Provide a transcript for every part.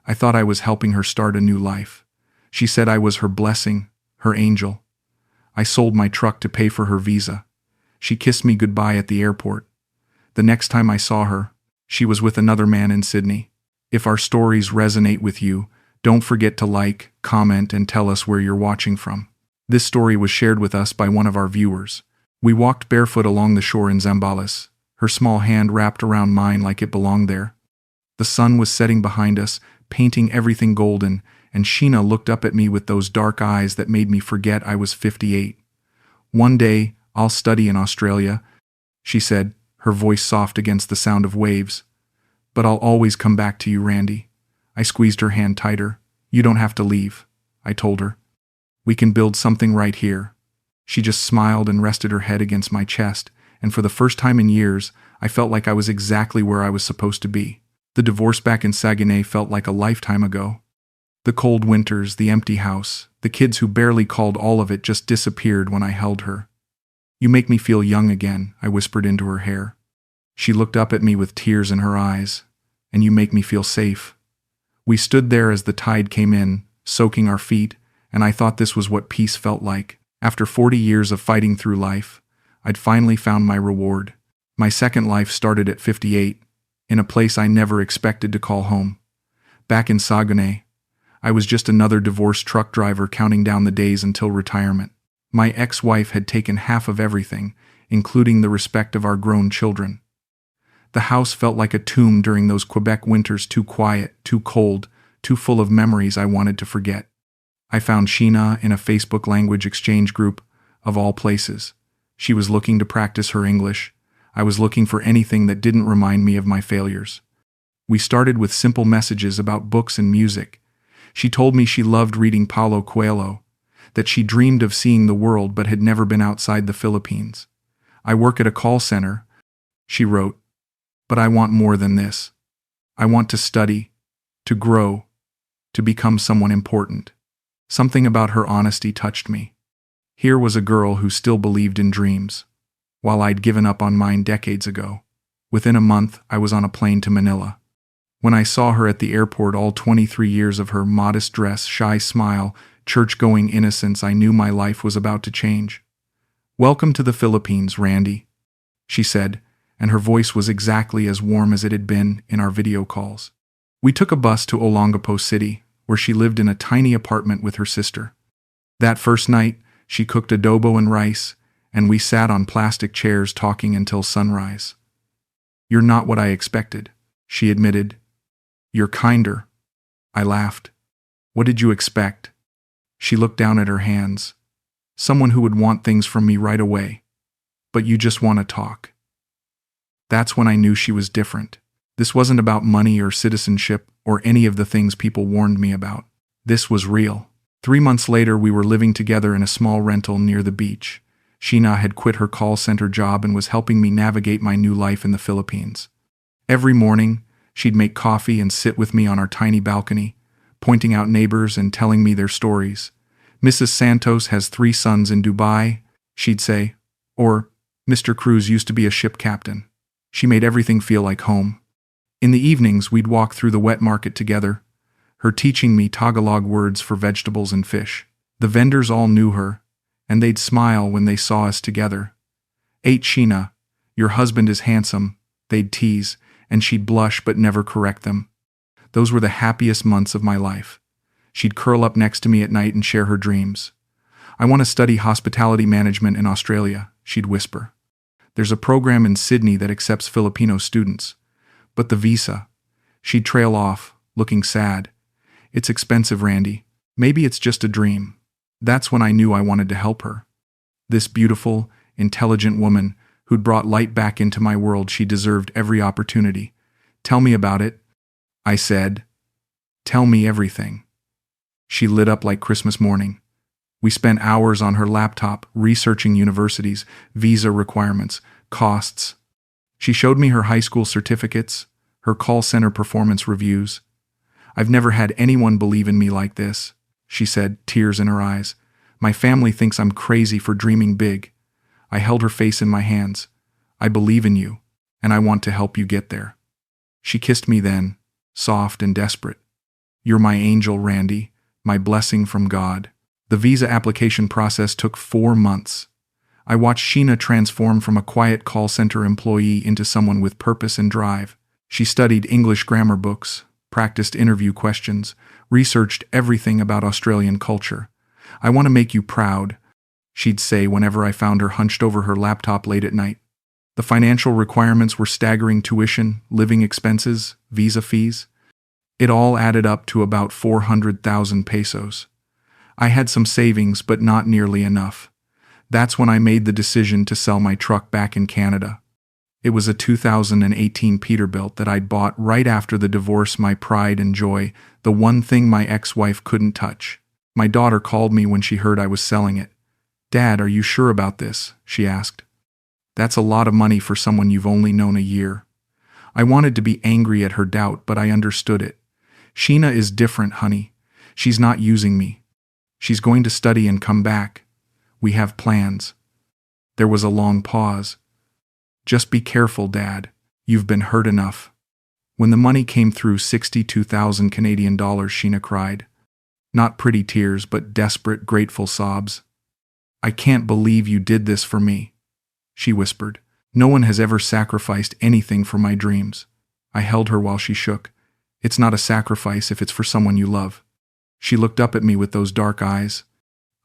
I thought I was helping her start a new life. She said I was her blessing, her angel. I sold my truck to pay for her visa. She kissed me goodbye at the airport. The next time I saw her, she was with another man in Sydney. If our stories resonate with you, don't forget to like, comment, and tell us where you're watching from. This story was shared with us by one of our viewers. We walked barefoot along the shore in Zambales, her small hand wrapped around mine like it belonged there. The sun was setting behind us, painting everything golden, and Sheenah looked up at me with those dark eyes that made me forget I was 58. One day, I'll study in Australia, she said, her voice soft against the sound of waves. But I'll always come back to you, Randy. I squeezed her hand tighter. You don't have to leave, I told her. We can build something right here. She just smiled and rested her head against my chest, and for the first time in years, I felt like I was exactly where I was supposed to be. The divorce back in Saguenay felt like a lifetime ago. The cold winters, the empty house, the kids who barely called, all of it just disappeared when I held her. You make me feel young again, I whispered into her hair. She looked up at me with tears in her eyes. And you make me feel safe. We stood there as the tide came in, soaking our feet, and I thought this was what peace felt like. After 40 years of fighting through life, I'd finally found my reward. My second life started at 58, in a place I never expected to call home. Back in Saguenay, I was just another divorced truck driver counting down the days until retirement. My ex-wife had taken half of everything, including the respect of our grown children. The house felt like a tomb during those Quebec winters, too quiet, too cold, too full of memories I wanted to forget. I found Sheenah in a Facebook language exchange group, of all places. She was looking to practice her English. I was looking for anything that didn't remind me of my failures. We started with simple messages about books and music. She told me she loved reading Paulo Coelho, that she dreamed of seeing the world but had never been outside the Philippines. I work at a call center, she wrote. But I want more than this. I want to study, to grow, to become someone important. Something about her honesty touched me. Here was a girl who still believed in dreams, while I'd given up on mine decades ago. Within a month, I was on a plane to Manila. When I saw her at the airport, all 23 years of her modest dress, shy smile, church-going innocence, I knew my life was about to change. "Welcome to the Philippines, Randy," she said, and her voice was exactly as warm as it had been in our video calls. We took a bus to Olongapo City, where she lived in a tiny apartment with her sister. That first night, she cooked adobo and rice, and we sat on plastic chairs talking until sunrise. "You're not what I expected," she admitted. "You're kinder." I laughed. "What did you expect?" She looked down at her hands. "Someone who would want things from me right away. But you just want to talk." That's when I knew she was different. This wasn't about money or citizenship or any of the things people warned me about. This was real. 3 months later, we were living together in a small rental near the beach. Sheenah had quit her call center job and was helping me navigate my new life in the Philippines. Every morning, she'd make coffee and sit with me on our tiny balcony, pointing out neighbors and telling me their stories. "Mrs. Santos has 3 sons in Dubai," she'd say, or "Mr. Cruz used to be a ship captain." She made everything feel like home. In the evenings, we'd walk through the wet market together, her teaching me Tagalog words for vegetables and fish. The vendors all knew her, and they'd smile when they saw us together. "Ain't Sheenah, your husband is handsome," they'd tease, and she'd blush but never correct them. Those were the happiest months of my life. She'd curl up next to me at night and share her dreams. "I want to study hospitality management in Australia," she'd whisper. "There's a program in Sydney that accepts Filipino students. But the visa," she'd trail off, looking sad. "It's expensive, Randy. Maybe it's just a dream." That's when I knew I wanted to help her. This beautiful, intelligent woman who'd brought light back into my world, she deserved every opportunity. "Tell me about it," I said. "Tell me everything." She lit up like Christmas morning. We spent hours on her laptop, researching universities, visa requirements, costs. She showed me her high school certificates, her call center performance reviews. "I've never had anyone believe in me like this," she said, tears in her eyes. "My family thinks I'm crazy for dreaming big." I held her face in my hands. "I believe in you, and I want to help you get there." She kissed me then, soft and desperate. You're my angel, Randy, my blessing from God. The visa application process took 4 months. I watched Sheenah transform from a quiet call center employee into someone with purpose and drive. She studied English grammar books, practiced interview questions, researched everything about Australian culture. "I want to make you proud," she'd say whenever I found her hunched over her laptop late at night. The financial requirements were staggering: tuition, living expenses, visa fees. It all added up to about 400,000 pesos. I had some savings, but not nearly enough. That's when I made the decision to sell my truck back in Canada. It was a 2018 Peterbilt that I'd bought right after the divorce, my pride and joy, the one thing my ex-wife couldn't touch. My daughter called me when she heard I was selling it. "Dad, are you sure about this?" she asked. "That's a lot of money for someone you've only known a year." I wanted to be angry at her doubt, but I understood it. "Sheenah is different, honey. She's not using me. She's going to study and come back. We have plans." There was a long pause. "Just be careful, Dad. You've been hurt enough." When the money came through, 62,000 Canadian dollars, Sheenah cried. Not pretty tears, but desperate, grateful sobs. "I can't believe you did this for me," she whispered. "No one has ever sacrificed anything for my dreams." I held her while she shook. "It's not a sacrifice if it's for someone you love." She looked up at me with those dark eyes.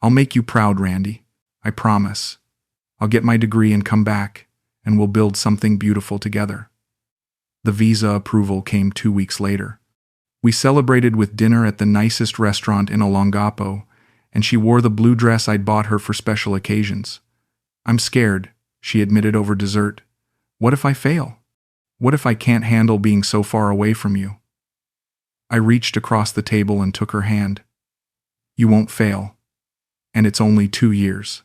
"I'll make you proud, Randy. I promise. I'll get my degree and come back, and we'll build something beautiful together." The visa approval came 2 weeks later. We celebrated with dinner at the nicest restaurant in Olongapo, and she wore the blue dress I'd bought her for special occasions. "I'm scared," she admitted over dessert. "What if I fail? What if I can't handle being so far away from you?" I reached across the table and took her hand. "You won't fail. And it's only 2 years.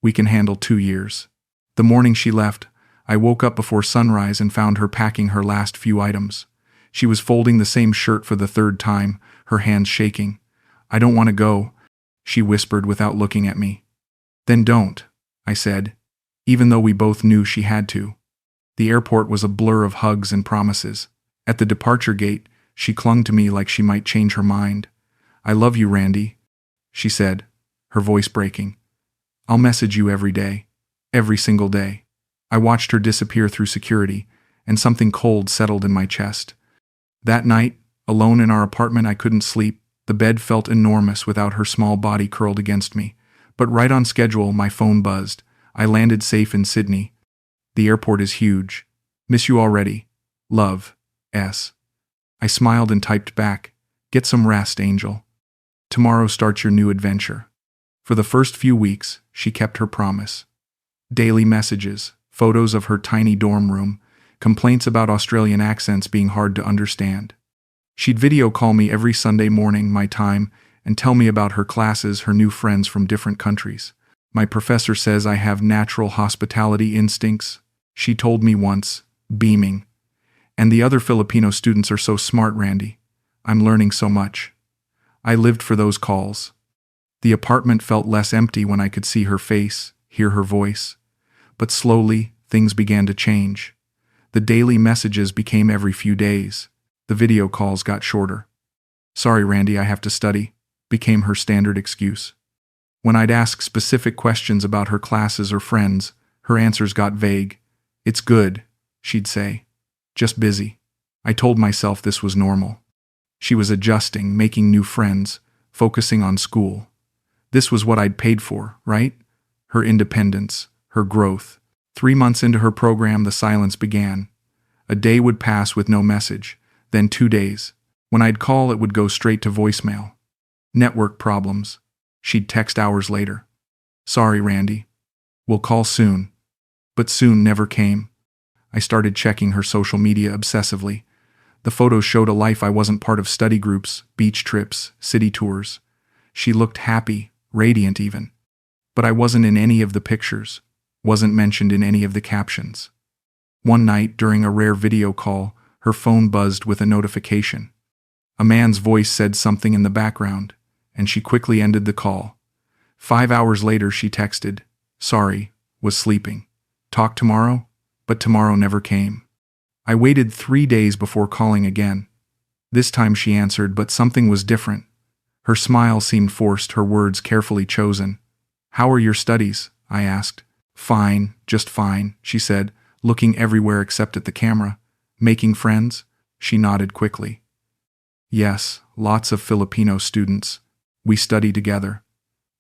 We can handle 2 years." The morning she left, I woke up before sunrise and found her packing her last few items. She was folding the same shirt for the 3rd time, her hands shaking. "I don't want to go," she whispered without looking at me. "Then don't," I said, even though we both knew she had to. The airport was a blur of hugs and promises. At the departure gate, she clung to me like she might change her mind. "I love you, Randy," she said, her voice breaking. "I'll message you every day. Every single day." I watched her disappear through security, and something cold settled in my chest. That night, alone in our apartment, I couldn't sleep. The bed felt enormous without her small body curled against me. But right on schedule, my phone buzzed. I landed safe in Sydney. "The airport is huge. Miss you already. Love, S." I smiled and typed back, "Get some rest, Angel. Tomorrow starts your new adventure." For the first few weeks, she kept her promise. Daily messages, photos of her tiny dorm room, complaints about Australian accents being hard to understand. She'd video call me every Sunday morning, my time, and tell me about her classes, her new friends from different countries. "My professor says I have natural hospitality instincts," she told me once, beaming. "And the other Filipino students are so smart, Randy. I'm learning so much." I lived for those calls. The apartment felt less empty when I could see her face, hear her voice. But slowly, things began to change. The daily messages became every few days. The video calls got shorter. "Sorry, Randy, I have to study," became her standard excuse. When I'd ask specific questions about her classes or friends, her answers got vague. "It's good," she'd say. "Just busy." I told myself this was normal. She was adjusting, making new friends, focusing on school. This was what I'd paid for, right? Her independence, her growth. 3 months into her program, the silence began. A day would pass with no message, then 2 days. When I'd call, it would go straight to voicemail. "Network problems." She'd text hours later. "Sorry, Randy. We'll call soon." But soon never came. I started checking her social media obsessively. The photos showed a life I wasn't part of: study groups, beach trips, city tours. She looked happy, radiant even. But I wasn't in any of the pictures, wasn't mentioned in any of the captions. One night, during a rare video call, her phone buzzed with a notification. A man's voice said something in the background, and she quickly ended the call. 5 hours later, she texted, "Sorry, was sleeping. Talk tomorrow?" But tomorrow never came. I waited 3 days before calling again. This time she answered, but something was different. Her smile seemed forced, her words carefully chosen. "How are your studies?" I asked. "Fine, just fine," she said, looking everywhere except at the camera. "Making friends?" She nodded quickly. "Yes, lots of Filipino students. We study together."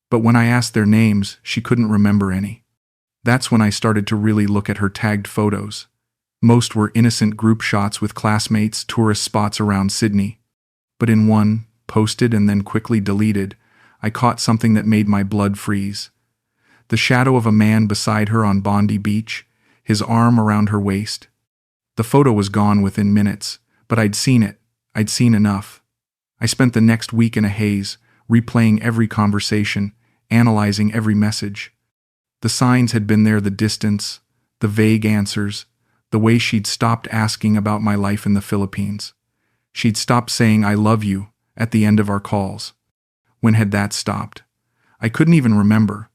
But when I asked their names, she couldn't remember any. That's when I started to really look at her tagged photos. Most were innocent group shots with classmates, tourist spots around Sydney. But in one, posted and then quickly deleted, I caught something that made my blood freeze. The shadow of a man beside her on Bondi Beach, his arm around her waist. The photo was gone within minutes, but I'd seen it. I'd seen enough. I spent the next week in a haze, replaying every conversation, analyzing every message. The signs had been there, the distance, the vague answers, the way she'd stopped asking about my life in the Philippines. She'd stopped saying "I love you" at the end of our calls. When had that stopped? I couldn't even remember.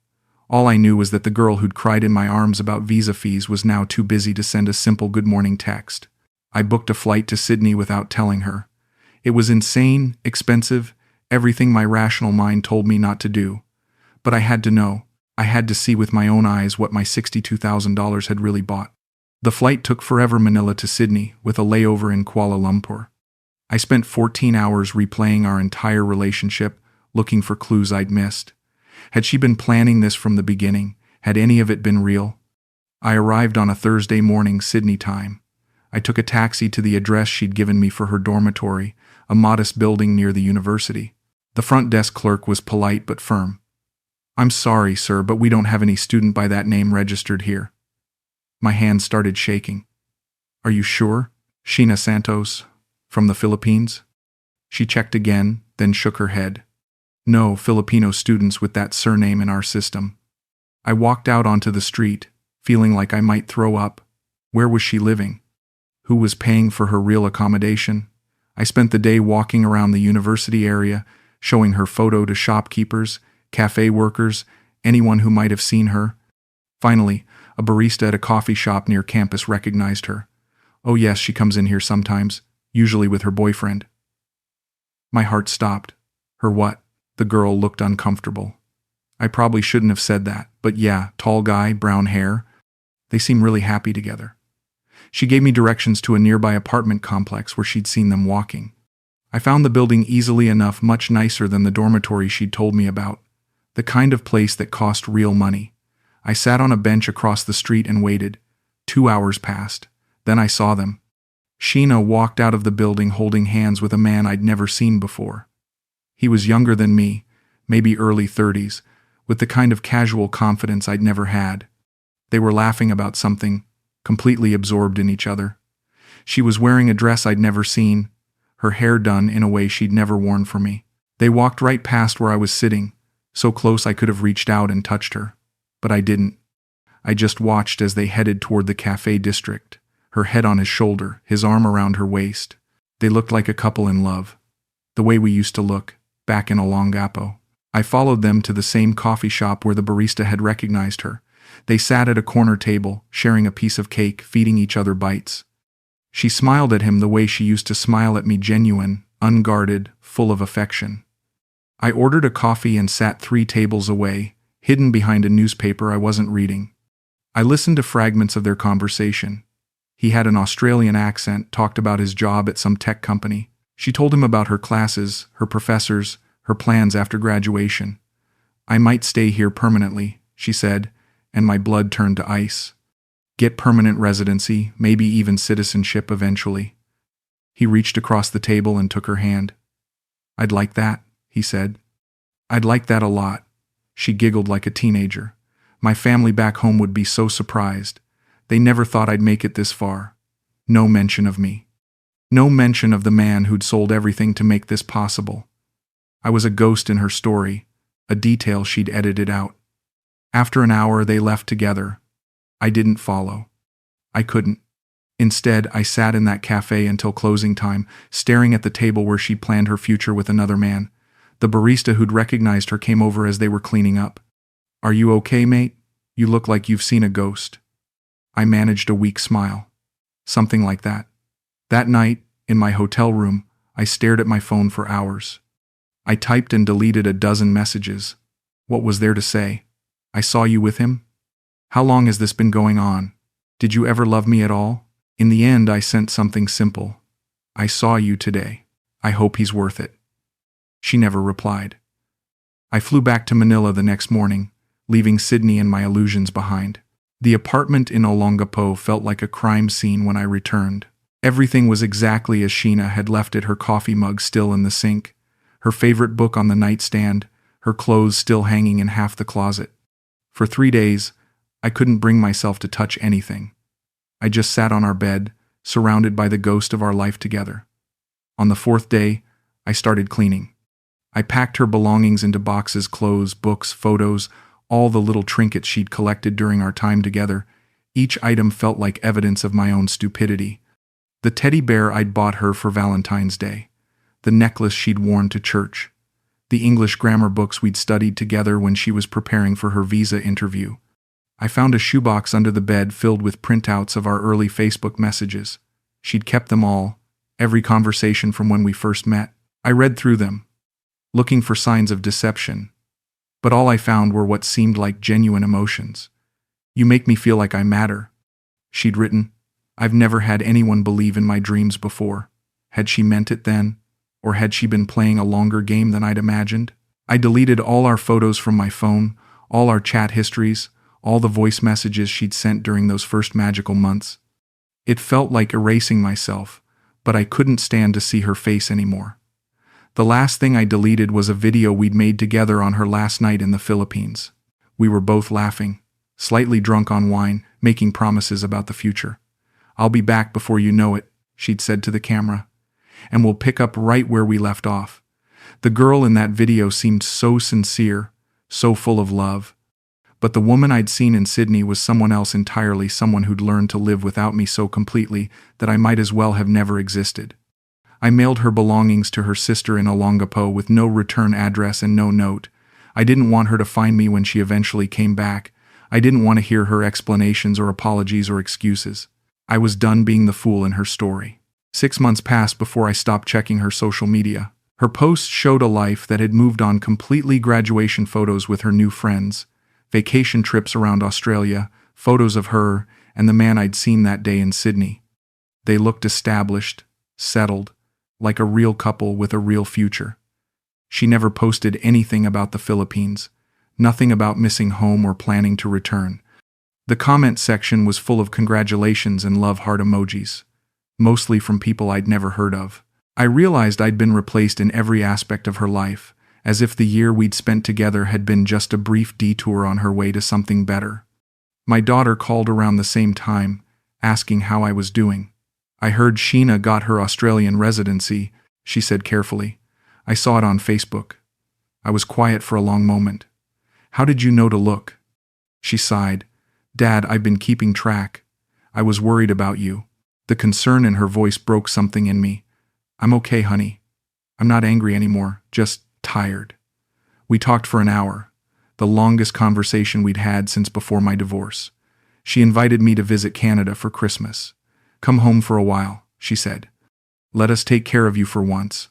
All I knew was that the girl who'd cried in my arms about visa fees was now too busy to send a simple good morning text. I booked a flight to Sydney without telling her. It was insane, expensive, everything my rational mind told me not to do. But I had to know. I had to see with my own eyes what my $62,000 had really bought. The flight took forever, Manila to Sydney, with a layover in Kuala Lumpur. I spent 14 hours replaying our entire relationship, looking for clues I'd missed. Had she been planning this from the beginning? Had any of it been real? I arrived on a Thursday morning, Sydney time. I took a taxi to the address she'd given me for her dormitory, a modest building near the university. The front desk clerk was polite but firm. "I'm sorry, sir, but we don't have any student by that name registered here." My hand started shaking. "Are you sure? Sheenah Santos, from the Philippines?" She checked again, then shook her head. "No Filipino students with that surname in our system." I walked out onto the street, feeling like I might throw up. Where was she living? Who was paying for her real accommodation? I spent the day walking around the university area, showing her photo to shopkeepers, café workers, anyone who might have seen her. Finally, a barista at a coffee shop near campus recognized her. "Oh yes, she comes in here sometimes, usually with her boyfriend." My heart stopped. "Her what?" The girl looked uncomfortable. I probably shouldn't have said that, but yeah, tall guy, brown hair. They seem really happy together. She gave me directions to a nearby apartment complex where she'd seen them walking. I found the building easily enough, much nicer than the dormitory she'd told me about. The kind of place that cost real money. I sat on a bench across the street and waited. 2 hours passed. Then I saw them. Sheenah walked out of the building holding hands with a man I'd never seen before. He was younger than me, maybe early 30s, with the kind of casual confidence I'd never had. They were laughing about something, completely absorbed in each other. She was wearing a dress I'd never seen, her hair done in a way she'd never worn for me. They walked right past where I was sitting, so close I could have reached out and touched her. But I didn't. I just watched as they headed toward the café district, her head on his shoulder, his arm around her waist. They looked like a couple in love. The way we used to look, back in Olongapo. I followed them to the same coffee shop where the barista had recognized her. They sat at a corner table, sharing a piece of cake, feeding each other bites. She smiled at him the way she used to smile at me, genuine, unguarded, full of affection. I ordered a coffee and sat 3 tables away, hidden behind a newspaper I wasn't reading. I listened to fragments of their conversation. He had an Australian accent, talked about his job at some tech company. She told him about her classes, her professors, her plans after graduation. "I might stay here permanently," she said, and my blood turned to ice. "Get permanent residency, maybe even citizenship eventually." He reached across the table and took her hand. "I'd like that," he said. "I'd like that a lot." She giggled like a teenager. "My family back home would be so surprised. They never thought I'd make it this far." No mention of me. No mention of the man who'd sold everything to make this possible. I was a ghost in her story, a detail she'd edited out. After an hour, they left together. I didn't follow. I couldn't. Instead, I sat in that cafe until closing time, staring at the table where she'd planned her future with another man. The barista who'd recognized her came over as they were cleaning up. "Are you okay, mate? You look like you've seen a ghost." I managed a weak smile. Something like that. That night, in my hotel room, I stared at my phone for hours. I typed and deleted a dozen messages. What was there to say? I saw you with him? How long has this been going on? Did you ever love me at all? In the end, I sent something simple. I saw you today. I hope he's worth it. She never replied. I flew back to Manila the next morning, leaving Sydney and my illusions behind. The apartment in Olongapo felt like a crime scene when I returned. Everything was exactly as Sheenah had left it, her coffee mug still in the sink, her favorite book on the nightstand, her clothes still hanging in half the closet. For 3 days, I couldn't bring myself to touch anything. I just sat on our bed, surrounded by the ghost of our life together. On the 4th day, I started cleaning. I packed her belongings into boxes, clothes, books, photos, all the little trinkets she'd collected during our time together. Each item felt like evidence of my own stupidity. The teddy bear I'd bought her for Valentine's Day, the necklace she'd worn to church, the English grammar books we'd studied together when she was preparing for her visa interview. I found a shoebox under the bed filled with printouts of our early Facebook messages. She'd kept them all, every conversation from when we first met. I read through them, looking for signs of deception, but all I found were what seemed like genuine emotions. "You make me feel like I matter," she'd written. "I've never had anyone believe in my dreams before." Had she meant it then? Or had she been playing a longer game than I'd imagined? I deleted all our photos from my phone, all our chat histories, all the voice messages she'd sent during those first magical months. It felt like erasing myself, but I couldn't stand to see her face anymore. The last thing I deleted was a video we'd made together on her last night in the Philippines. We were both laughing, slightly drunk on wine, making promises about the future. "I'll be back before you know it," she'd said to the camera, "and we'll pick up right where we left off." The girl in that video seemed so sincere, so full of love. But the woman I'd seen in Sydney was someone else entirely, someone who'd learned to live without me so completely that I might as well have never existed. I mailed her belongings to her sister in Olongapo with no return address and no note. I didn't want her to find me when she eventually came back. I didn't want to hear her explanations or apologies or excuses. I was done being the fool in her story. 6 months passed before I stopped checking her social media. Her posts showed a life that had moved on completely: graduation photos with her new friends, vacation trips around Australia, photos of her and the man I'd seen that day in Sydney. They looked established, settled, like a real couple with a real future. She never posted anything about the Philippines, nothing about missing home or planning to return. The comment section was full of congratulations and love heart emojis, mostly from people I'd never heard of. I realized I'd been replaced in every aspect of her life, as if the year we'd spent together had been just a brief detour on her way to something better. My daughter called around the same time, asking how I was doing. "I heard Sheenah got her Australian residency," she said carefully. "I saw it on Facebook." I was quiet for a long moment. "How did you know to look?" She sighed. "Dad, I've been keeping track. I was worried about you." The concern in her voice broke something in me. "I'm okay, honey. I'm not angry anymore, just tired." We talked for an hour, the longest conversation we'd had since before my divorce. She invited me to visit Canada for Christmas. "Come home for a while," she said. "Let us take care of you for once."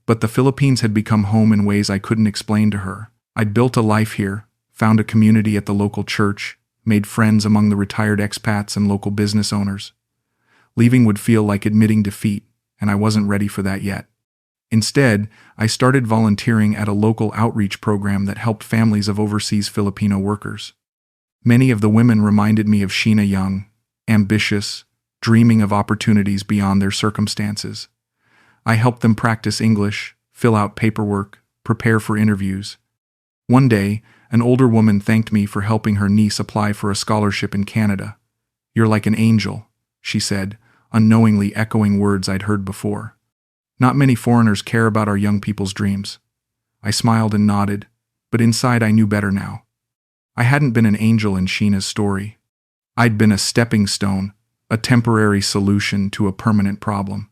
But the Philippines had become home in ways I couldn't explain to her. I'd built a life here, found a community at the local church, made friends among the retired expats and local business owners. Leaving would feel like admitting defeat, and I wasn't ready for that yet. Instead, I started volunteering at a local outreach program that helped families of overseas Filipino workers. Many of the women reminded me of Sheenah, young, ambitious, dreaming of opportunities beyond their circumstances. I helped them practice English, fill out paperwork, prepare for interviews. One day, an older woman thanked me for helping her niece apply for a scholarship in Canada. "You're like an angel," she said, unknowingly echoing words I'd heard before. Not many foreigners care about our young people's dreams. I smiled and nodded, but inside I knew better now. I hadn't been an angel in Sheenah's story. I'd been a stepping stone, a temporary solution to a permanent problem.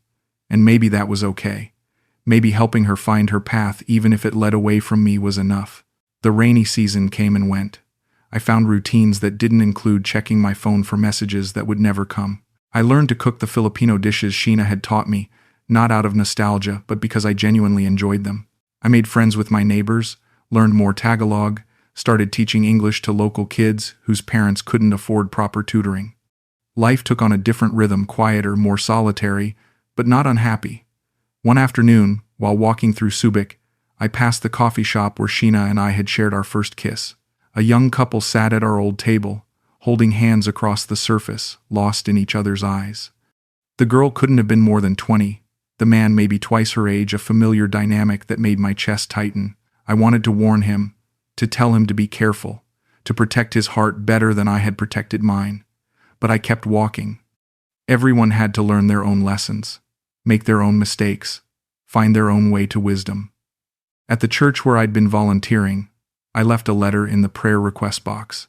And maybe that was okay. Maybe helping her find her path, even if it led away from me, was enough. The rainy season came and went. I found routines that didn't include checking my phone for messages that would never come. I learned to cook the Filipino dishes Sheenah had taught me, not out of nostalgia, but because I genuinely enjoyed them. I made friends with my neighbors, learned more Tagalog, started teaching English to local kids whose parents couldn't afford proper tutoring. Life took on a different rhythm, quieter, more solitary, but not unhappy. One afternoon, while walking through Subic, I passed the coffee shop where Sheenah and I had shared our first kiss. A young couple sat at our old table, holding hands across the surface, lost in each other's eyes. The girl couldn't have been more than 20, the man maybe twice her age, a familiar dynamic that made my chest tighten. I wanted to warn him, to tell him to be careful, to protect his heart better than I had protected mine. But I kept walking. Everyone had to learn their own lessons, make their own mistakes, find their own way to wisdom. At the church where I'd been volunteering, I left a letter in the prayer request box.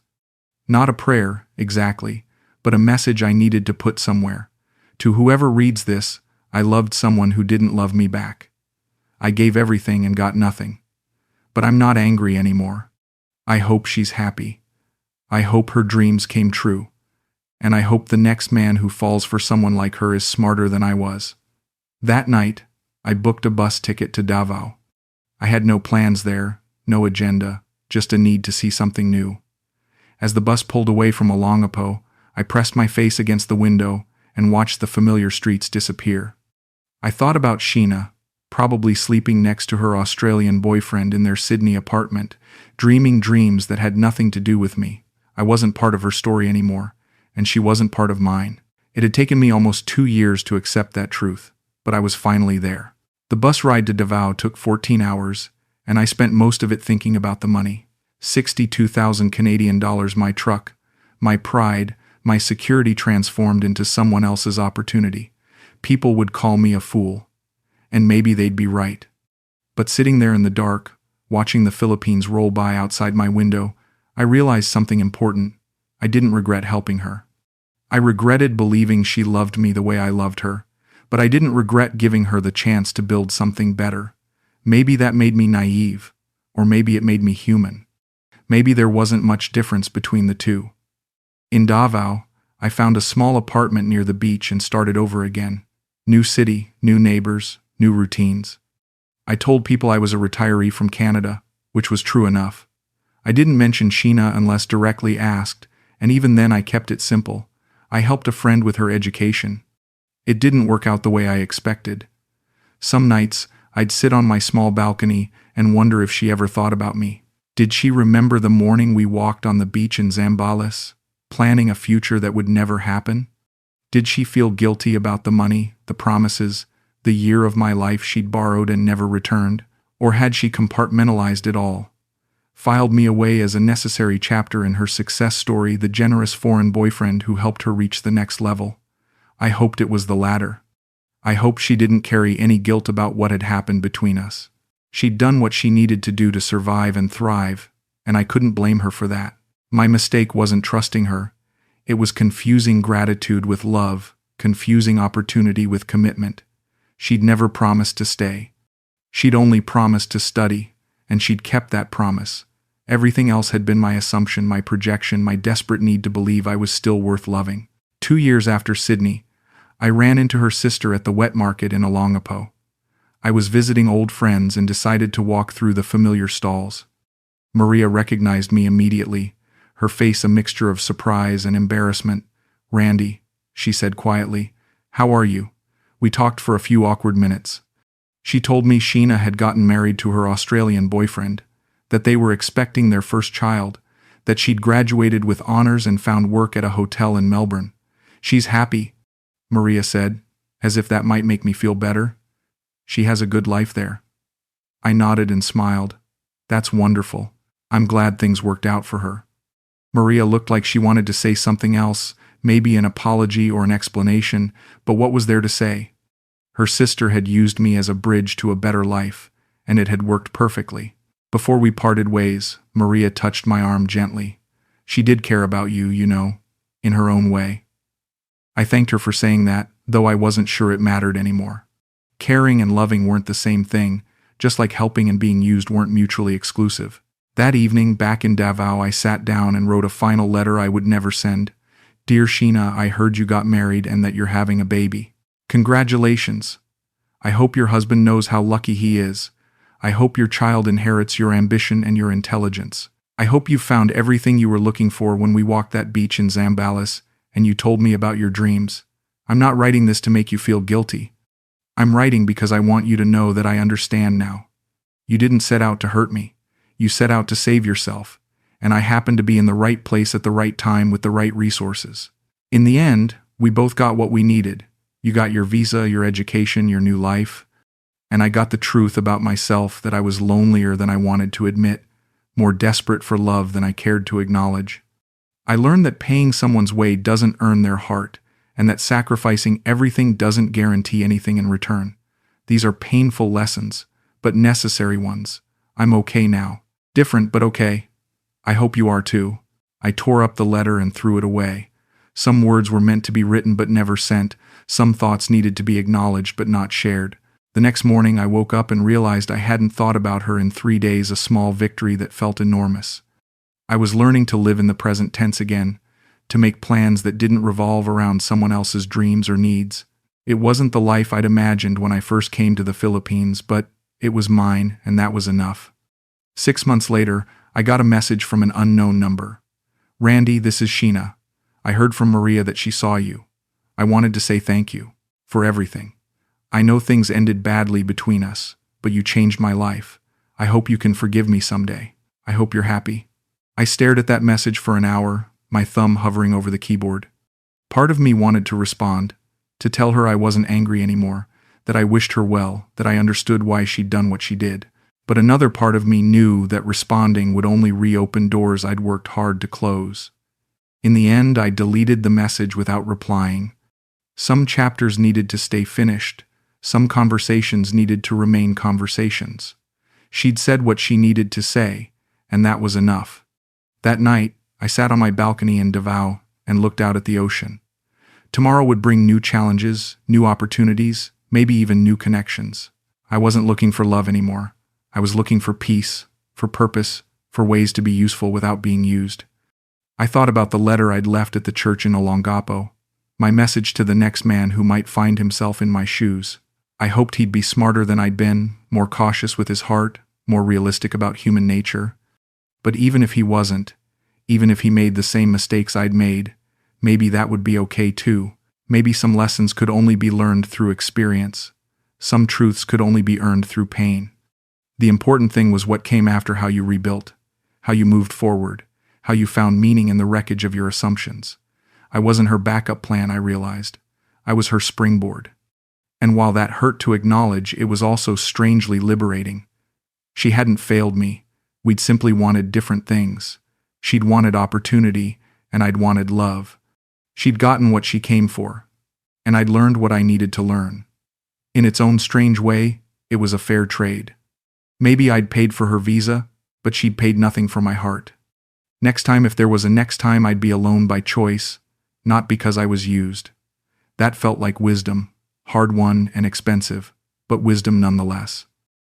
Not a prayer, exactly, but a message I needed to put somewhere. To whoever reads this, I loved someone who didn't love me back. I gave everything and got nothing. But I'm not angry anymore. I hope she's happy. I hope her dreams came true. And I hope the next man who falls for someone like her is smarter than I was. That night, I booked a bus ticket to Davao. I had no plans there, no agenda, just a need to see something new. As the bus pulled away from Olongapo, I pressed my face against the window and watched the familiar streets disappear. I thought about Sheenah, probably sleeping next to her Australian boyfriend in their Sydney apartment, dreaming dreams that had nothing to do with me. I wasn't part of her story anymore, and she wasn't part of mine. It had taken me almost 2 years to accept that truth, but I was finally there. The bus ride to Davao took 14 hours, and I spent most of it thinking about the money. 62,000 Canadian dollars, my truck, my pride, my security transformed into someone else's opportunity. People would call me a fool, and maybe they'd be right. But sitting there in the dark, watching the Philippines roll by outside my window, I realized something important. I didn't regret helping her. I regretted believing she loved me the way I loved her, but I didn't regret giving her the chance to build something better. Maybe that made me naive, or maybe it made me human. Maybe there wasn't much difference between the two. In Davao, I found a small apartment near the beach and started over again. New city, new neighbors, new routines. I told people I was a retiree from Canada, which was true enough. I didn't mention Sheenah unless directly asked, and even then I kept it simple. I helped a friend with her education. It didn't work out the way I expected. Some nights, I'd sit on my small balcony and wonder if she ever thought about me. Did she remember the morning we walked on the beach in Zambales, planning a future that would never happen? Did she feel guilty about the money, the promises, the year of my life she'd borrowed and never returned? Or had she compartmentalized it all, filed me away as a necessary chapter in her success story, the generous foreign boyfriend who helped her reach the next level? I hoped it was the latter. I hoped she didn't carry any guilt about what had happened between us. She'd done what she needed to do to survive and thrive, and I couldn't blame her for that. My mistake wasn't trusting her. It was confusing gratitude with love, confusing opportunity with commitment. She'd never promised to stay. She'd only promised to study, and she'd kept that promise. Everything else had been my assumption, my projection, my desperate need to believe I was still worth loving. 2 years after Sydney, I ran into her sister at the wet market in Olongapo. I was visiting old friends and decided to walk through the familiar stalls. Maria recognized me immediately, her face a mixture of surprise and embarrassment. "Randy," she said quietly, "how are you?" We talked for a few awkward minutes. She told me Sheenah had gotten married to her Australian boyfriend, that they were expecting their first child, that she'd graduated with honors and found work at a hotel in Melbourne. "She's happy," Maria said, as if that might make me feel better. "She has a good life there." I nodded and smiled. "That's wonderful. I'm glad things worked out for her." Maria looked like she wanted to say something else, maybe an apology or an explanation, but what was there to say? Her sister had used me as a bridge to a better life, and it had worked perfectly. Before we parted ways, Maria touched my arm gently. "She did care about you, you know, in her own way." I thanked her for saying that, though I wasn't sure it mattered anymore. Caring and loving weren't the same thing, just like helping and being used weren't mutually exclusive. That evening, back in Davao, I sat down and wrote a final letter I would never send. "Dear Sheenah, I heard you got married and that you're having a baby. Congratulations. I hope your husband knows how lucky he is. I hope your child inherits your ambition and your intelligence. I hope you found everything you were looking for when we walked that beach in Zambales and you told me about your dreams. I'm not writing this to make you feel guilty. I'm writing because I want you to know that I understand now. You didn't set out to hurt me. You set out to save yourself, and I happened to be in the right place at the right time with the right resources. In the end, we both got what we needed. You got your visa, your education, your new life, and I got the truth about myself that I was lonelier than I wanted to admit, more desperate for love than I cared to acknowledge. I learned that paying someone's way doesn't earn their heart, and that sacrificing everything doesn't guarantee anything in return. These are painful lessons, but necessary ones. I'm okay now. Different, but okay. I hope you are too. I tore up the letter and threw it away. Some words were meant to be written but never sent. Some thoughts needed to be acknowledged but not shared. The next morning I woke up and realized I hadn't thought about her in 3 days, a small victory that felt enormous. I was learning to live in the present tense again, to make plans that didn't revolve around someone else's dreams or needs. It wasn't the life I'd imagined when I first came to the Philippines, but it was mine, and that was enough. 6 months later, I got a message from an unknown number. "Randy, this is Sheenah. I heard from Maria that she saw you. I wanted to say thank you for everything. I know things ended badly between us, but you changed my life. I hope you can forgive me someday. I hope you're happy." I stared at that message for an hour, my thumb hovering over the keyboard. Part of me wanted to respond, to tell her I wasn't angry anymore, that I wished her well, that I understood why she'd done what she did. But another part of me knew that responding would only reopen doors I'd worked hard to close. In the end, I deleted the message without replying. Some chapters needed to stay finished. Some conversations needed to remain conversations. She'd said what she needed to say, and that was enough. That night, I sat on my balcony in Davao and looked out at the ocean. Tomorrow would bring new challenges, new opportunities, maybe even new connections. I wasn't looking for love anymore. I was looking for peace, for purpose, for ways to be useful without being used. I thought about the letter I'd left at the church in Olongapo, my message to the next man who might find himself in my shoes. I hoped he'd be smarter than I'd been, more cautious with his heart, more realistic about human nature. But even if he wasn't, even if he made the same mistakes I'd made, maybe that would be okay too. Maybe some lessons could only be learned through experience. Some truths could only be earned through pain. The important thing was what came after, how you rebuilt, how you moved forward, how you found meaning in the wreckage of your assumptions. I wasn't her backup plan, I realized. I was her springboard. And while that hurt to acknowledge, it was also strangely liberating. She hadn't failed me. We'd simply wanted different things. She'd wanted opportunity, and I'd wanted love. She'd gotten what she came for, and I'd learned what I needed to learn. In its own strange way, it was a fair trade. Maybe I'd paid for her visa, but she'd paid nothing for my heart. Next time, if there was a next time, I'd be alone by choice, not because I was used. That felt like wisdom, hard-won and expensive, but wisdom nonetheless.